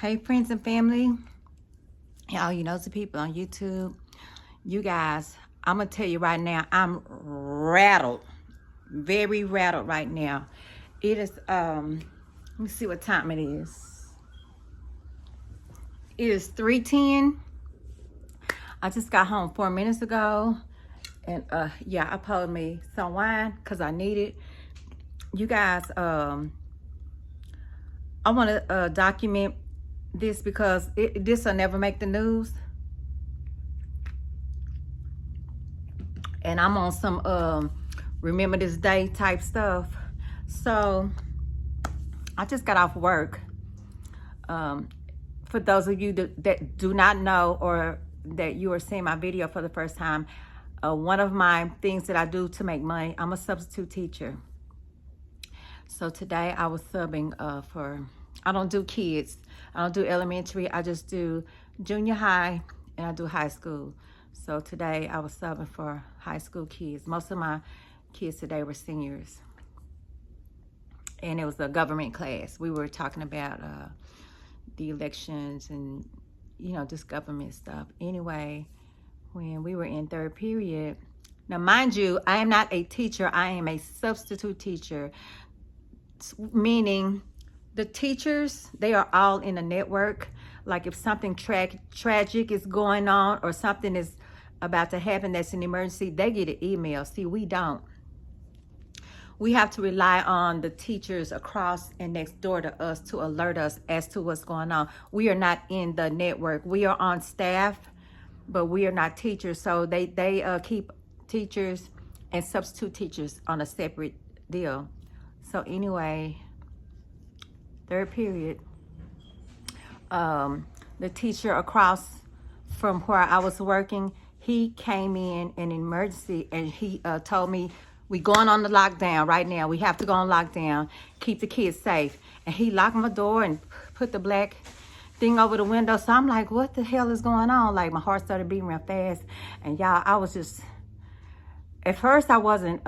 Hey, friends and family, all you nosy people on YouTube, you guys, I'm gonna tell you right now, I'm rattled, very rattled right now. It is let me see what time it is. It is 3:10. I just got home 4 minutes ago, and yeah, I poured me some wine because I need it. You guys, I want to document this because this will never make the news. And I'm on some remember this day type stuff. So I just got off work. For those of you that do not know, or that you are seeing my video for the first time, one of my things that I do to make money, I'm a substitute teacher. So today I was subbing for, I don't do kids, I don't do elementary, I just do junior high, and I do high school. So today I was subbing for high school kids. Most of my kids today were seniors. And it was a government class. We were talking about the elections and, you know, just government stuff. Anyway, when we were in third period, now mind you, I am not a teacher, I am a substitute teacher. Meaning the teachers, they are all in a network. Like if something tragic is going on or something is about to happen that's an emergency, they get an email. See, we don't. We have to rely on the teachers across and next door to us to alert us as to what's going on. We are not in the network. We are on staff, but we are not teachers. So they keep teachers and substitute teachers on a separate deal. So anyway, third period, the teacher across from where I was working, he came in an emergency and he told me, we going on the lockdown right now. We have to go on lockdown. Keep the kids safe. And he locked my door and put the black thing over the window. So I'm like, what the hell is going on? Like my heart started beating real fast. And y'all, I was just, at first I wasn't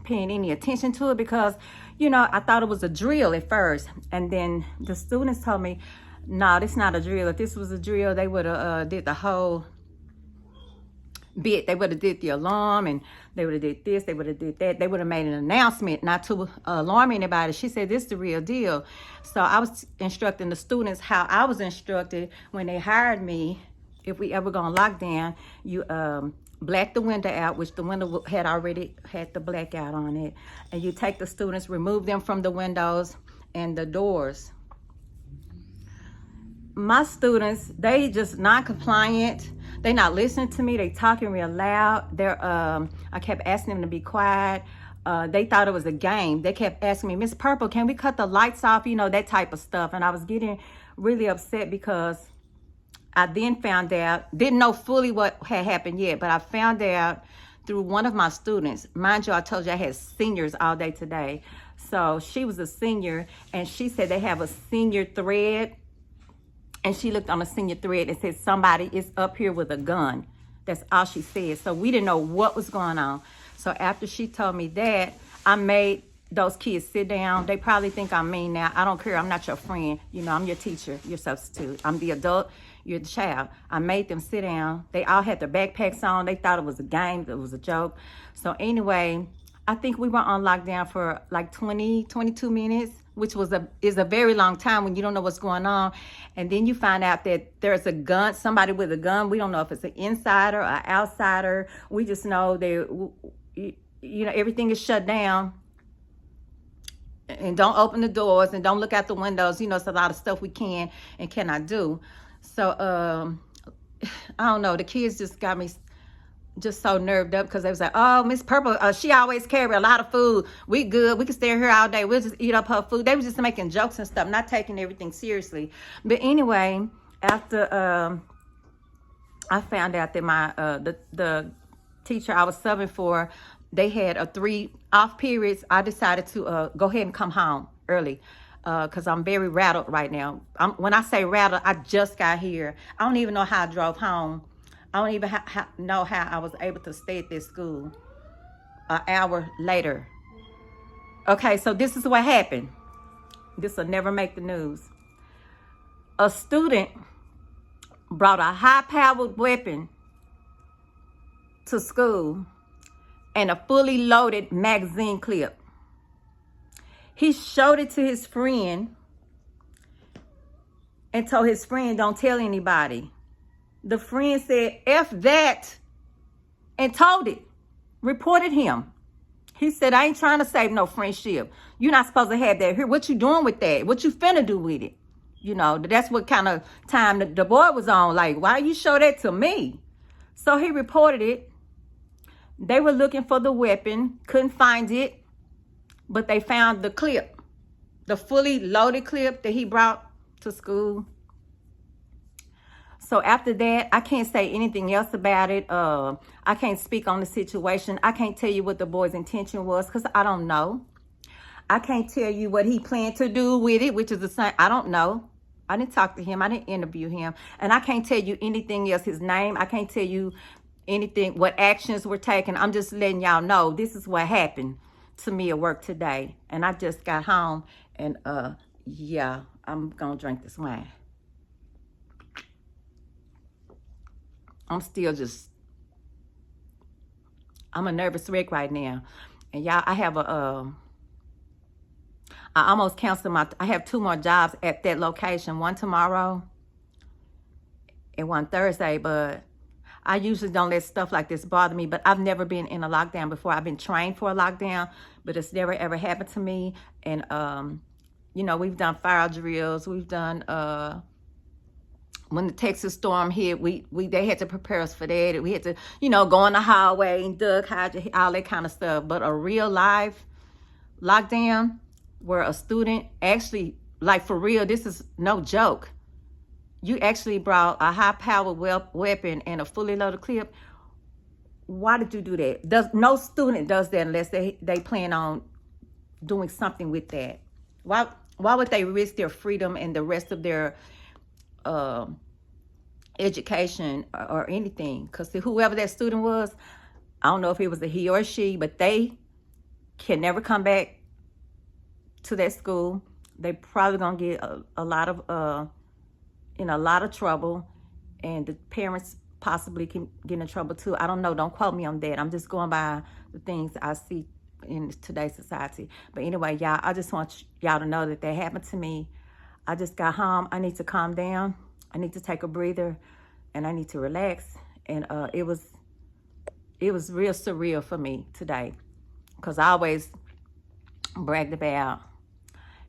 paying any attention to it because, you know, I thought it was a drill at first. And then the students told me, no, this not a drill. If this was a drill, they would have did the whole bit. They would have did the alarm, and they would have did this, they would have did that. They would have made an announcement not to alarm anybody. She said, this is the real deal. So I was instructing the students how I was instructed when they hired me. If we ever go on lockdown, you black the window out, which the window had already had the blackout on it. And you take the students, remove them from the windows and the doors. My students, they just non-compliant. They not listening to me. They talking real loud. They're I kept asking them to be quiet. They thought it was a game. They kept asking me, Miss Purple, can we cut the lights off? You know, that type of stuff. And I was getting really upset because I then found out, didn't know fully what had happened yet, but I found out through one of my students. Mind you, I told you I had seniors all day today. So she was a senior, and she said they have a senior thread. And she looked on a senior thread and said, somebody is up here with a gun. That's all she said. So we didn't know what was going on. So after she told me that, I made those kids sit down. They probably think I'm mean now. I don't care. I'm not your friend. You know, I'm your teacher, your substitute. I'm the adult, you're the child. I made them sit down. They all had their backpacks on. They thought it was a game. It was a joke. So anyway, I think we were on lockdown for like 22 minutes, which is a very long time when you don't know what's going on. And then you find out that there's a gun, somebody with a gun. We don't know if it's an insider or an outsider. We just know that, you know, everything is shut down. And don't open the doors and don't look out the windows. You know, it's a lot of stuff we can and cannot do. So, I don't know. The kids just got me just so nerved up because they was like, oh, Miss Purple, she always carry a lot of food. We good. We can stay here all day. We'll just eat up her food. They was just making jokes and stuff, not taking everything seriously. But anyway, after I found out that my the teacher I was subbing for, they had 3 off periods, I decided to go ahead and come home early because I'm very rattled right now. When I say rattled, I just got here. I don't even know how I drove home. I don't even know how I was able to stay at this school an hour later. Okay, so this is what happened. This will never make the news. a student brought a high-powered weapon to school and a fully loaded magazine clip. He showed it to his friend and told his friend, don't tell anybody. The friend said, F that, and told it, reported him. He said, I ain't trying to save no friendship. You're not supposed to have that here. What you doing with that? What you finna do with it? You know, that's what kind of time the boy was on. Like, why you show that to me? So he reported it. They were looking for the weapon, couldn't find it, but they found the clip, the fully loaded clip that he brought to school. So after that, I can't say anything else about it. I can't speak on the situation. I can't tell you what the boy's intention was because I don't know. I can't tell you what he planned to do with it, which is the same. I don't know. I didn't talk to him. I didn't interview him. And I can't tell you anything else, his name. I can't tell you anything, what actions were taken. I'm just letting y'all know this is what happened to me at work today. And I just got home and yeah, I'm going to drink this wine. I'm still just, I'm a nervous wreck right now. And y'all, I have I almost canceled I have 2 more jobs at that location. One tomorrow and one Thursday. But I usually don't let stuff like this bother me. But I've never been in a lockdown before. I've been trained for a lockdown. But it's never, ever happened to me. And, you know, we've done fire drills. We've done, when the Texas storm hit, they had to prepare us for that. We had to, you know, go in the hallway and duck, hide, all that kind of stuff. But a real live lockdown where a student actually, like for real, this is no joke. You actually brought a high-powered weapon and a fully loaded clip. Why did you do that? No student does that unless they plan on doing something with that. Why would they risk their freedom and the rest of their education or anything? Because whoever that student was, I don't know if it was a he or a she, but they can never come back to that school. They probably gonna get a lot of in a lot of trouble, and the parents possibly can get in trouble too. I don't know. Don't quote me on that. I'm just going by the things I see in today's society. But anyway, y'all, I just want y'all to know that happened to me. I just got home. I need to calm down. I need to take a breather, and I need to relax. And it was real surreal for me today, because I always bragged about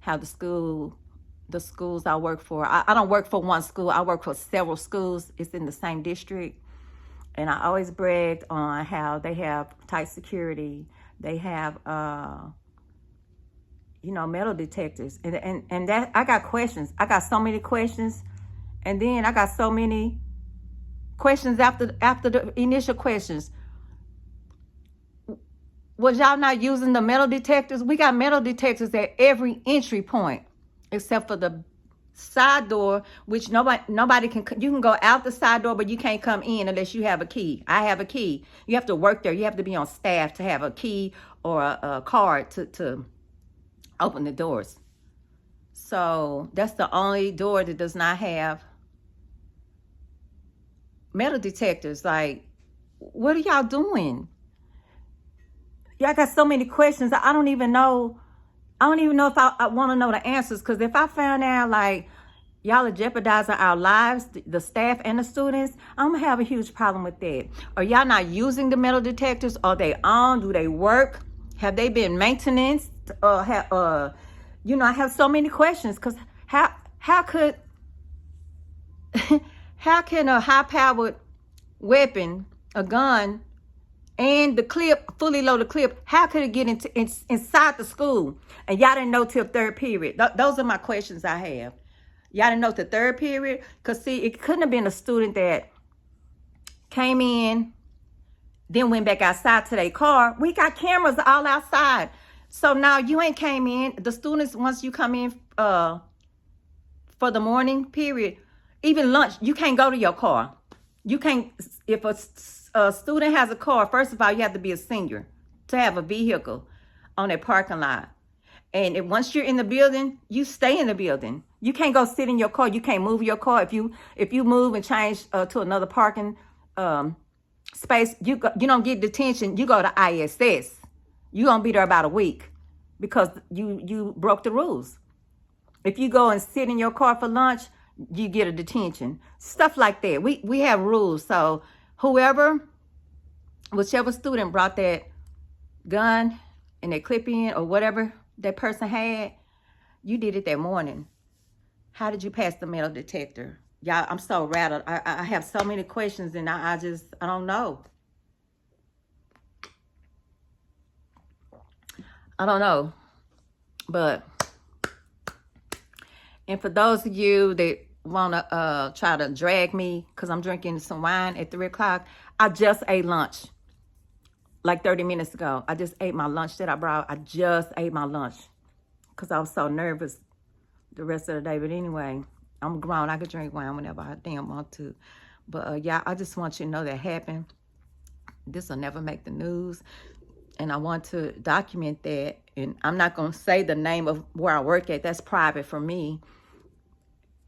how the schools I work for. I don't work for one school. I work for several schools. It's in the same district. And I always bragged on how they have tight security. They have, you know, metal detectors. And that, I got questions. I got so many questions. And then I got so many questions after the initial questions. Was y'all not using the metal detectors? We got metal detectors at every entry point, except for the side door, which nobody can. You can go out the side door, but you can't come in unless you have a key. I have a key. You have to work there. You have to be on staff to have a key or a card to open the doors. So that's the only door that does not have metal detectors. Like, what are y'all doing? Y'all got so many questions. I don't even know if I want to know the answers. Because if I found out, like, y'all are jeopardizing our lives, the staff and the students, I'm going to have a huge problem with that. Are y'all not using the metal detectors? Are they on? Do they work? Have they been maintenance? You know, I have so many questions. Because how could how can a high-powered weapon, a gun, and the clip, fully loaded clip, how could it get inside the school? And y'all didn't know till 3rd period. Those are my questions I have. Y'all didn't know till 3rd period? Because, see, it couldn't have been a student that came in, then went back outside to their car. We got cameras all outside. So now you ain't came in. The students, once you come in for the morning period, even lunch, you can't go to your car. You can't, if a student has a car, first of all, you have to be a senior to have a vehicle on that parking lot. And once you're in the building, you stay in the building. You can't go sit in your car. You can't move your car. If you move and change to another parking space, you don't get detention. You go to ISS. You're going to be there about a week because you broke the rules. If you go and sit in your car for lunch, you get a detention. Stuff like that. We have rules. So whichever student brought that gun and that clip in or whatever that person had, you did it that morning. How did you pass the metal detector? Y'all, I'm so rattled. I have so many questions and I don't know. I don't know. But, and for those of you that want to try to drag me because I'm drinking some wine at 3 o'clock, I just ate lunch like 30 minutes ago. I just ate my lunch that I brought. I just ate my lunch because I was so nervous the rest of the day. But anyway, I'm grown. I could drink wine whenever I damn want to. But yeah, I just want you to know that happened. This will never make the news. And I want to document that. And I'm not going to say the name of where I work at. That's private for me,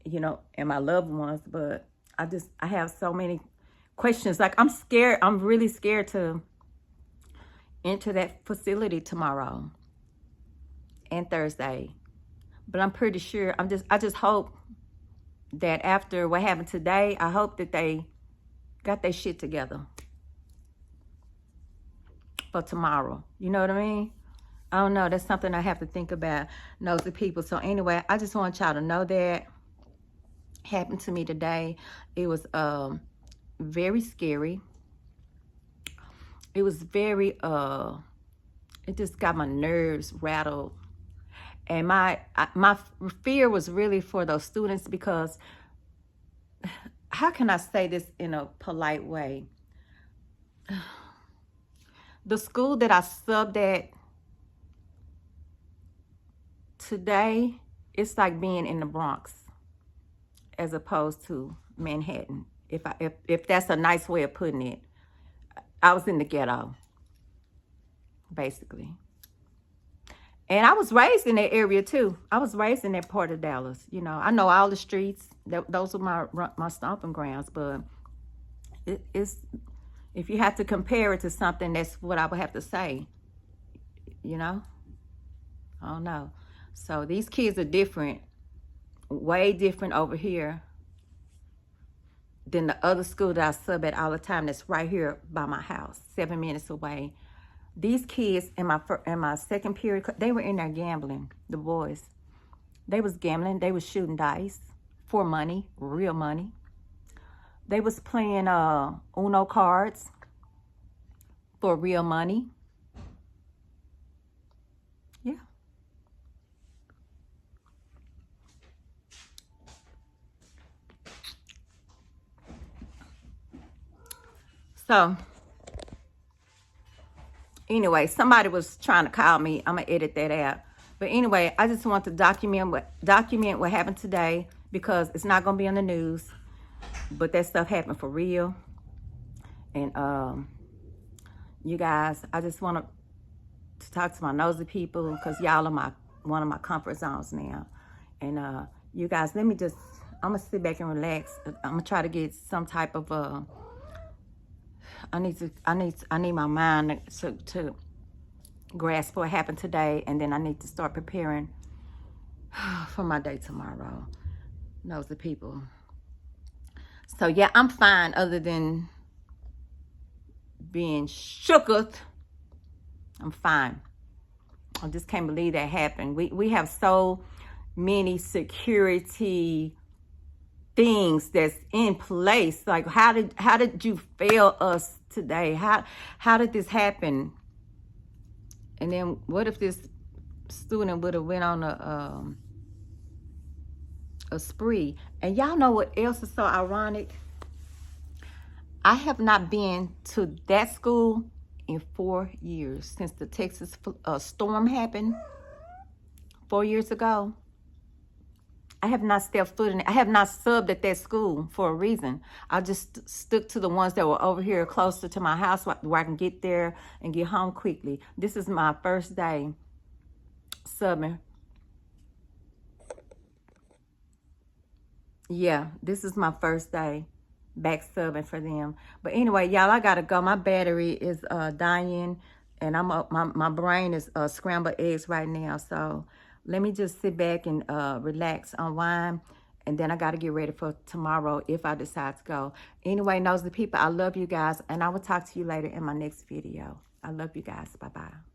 you know, and my loved ones. But I have so many questions. Like, I'm scared. I'm really scared to enter that facility tomorrow and Thursday. But I'm pretty sure, I just hope that after what happened today, I hope that they got their shit together for tomorrow. You know what I mean? I don't know. That's something I have to think about, nosy people. So anyway, I just want y'all to know that happened to me today. It was very scary. It was very, it just got my nerves rattled. And my fear was really for those students because, how can I say this in a polite way? The school that I subbed at today, it's like being in the Bronx as opposed to Manhattan. If that's a nice way of putting it. I was in the ghetto, basically. And I was raised in that area too. I was raised in that part of Dallas. You know, I know all the streets. Those are my stomping grounds. But it's, if you have to compare it to something, that's what I would have to say. You know? I don't know. So these kids are different. Way different over here than the other school that I sub at all the time that's right here by my house, 7 minutes away. These kids in my second period, they were in there gambling, the boys. They was gambling. They was shooting dice for money, real money. They was playing Uno cards for real money. Yeah. So, anyway, somebody was trying to call me. I'm going to edit that out. But anyway, I just want to document what happened today because it's not going to be on the news. But that stuff happened for real. And you guys, I just want to talk to my nosy people because y'all are one of my comfort zones now. And you guys, I'm going to sit back and relax. I'm going to try to get some type of I need my mind to grasp what happened today, and then I need to start preparing for my day tomorrow. Nosy people. So yeah, I'm fine other than being shooketh. I'm fine. I just can't believe that happened. We have so many security things that's in place. Like, how did you fail us today? How did this happen? And then what if this student would have went on a spree? And y'all know what else is so ironic? I have not been to that school in 4 years since the Texas storm happened 4 years ago. I have not stepped foot in it. I have not subbed at that school for a reason. I just stuck to the ones that were over here closer to my house where I can get there and get home quickly. This is my first day subbing. Yeah, this is my first day back subbing for them. But anyway, y'all, I gotta go. My battery is dying, and I'm up. My brain is scrambled eggs right now. So let me just sit back and relax, unwind, and then I gotta get ready for tomorrow if I decide to go. Anyway, nosy people, I love you guys, and I will talk to you later in my next video. I love you guys. Bye bye.